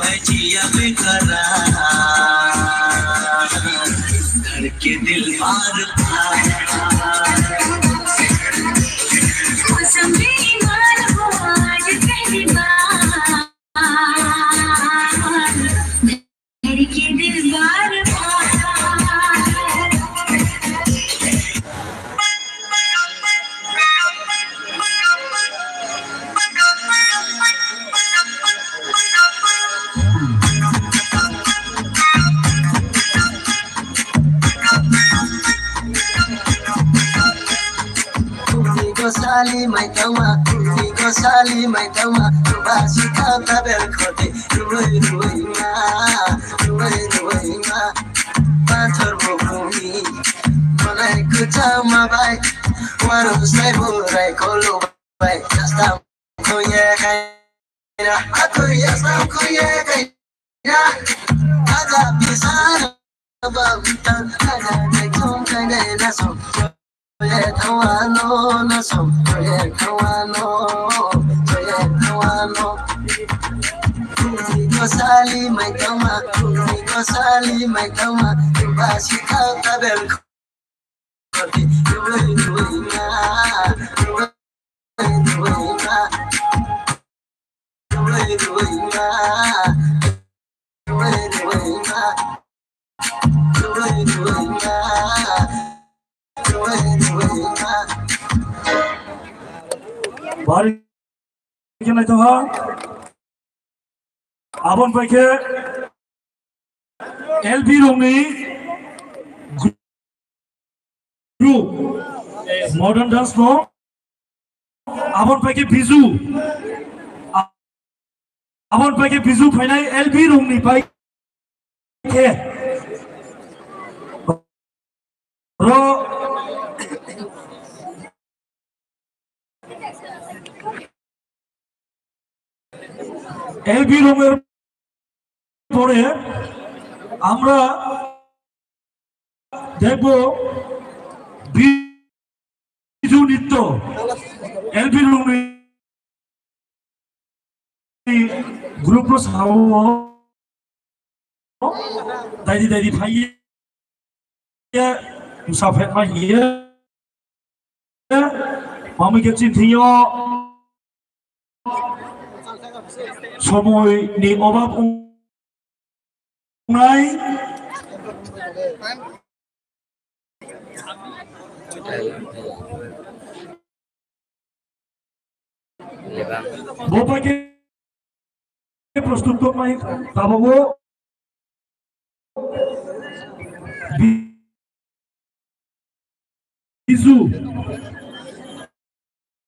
जिया बेकरार धड़के दिल बार बार कुसुम बेईमान हो आज पहली बार धड़के दिल बार Gosali mai tama, gosali mai tama, basi kata berkhoti, ruai ma, pathor bokumi, malai kuchama bai, waru sai burai kolo bai, jastam koye kaina, aku jastam koye kaina, aja bisana babutan, aja nekom kaina nasom. Kawano na som, kawano. Gosali mai tama, basi kata berkhoti, ruai ma. Bari kena tahu, abang pakai LB Rumi group modern dance no, abang pakai bizu final LB Rumi pakai ro LB রুমের পরে আমরা দেখব বিজু নৃত্য LB রুমের group Sao দাইদি ফাইয়ে মুসাফের মাইয়ে মামিকে চিন্তিও সময়नि অভাব নাই বপাকে প্রস্তুত নাই তাবো বিজু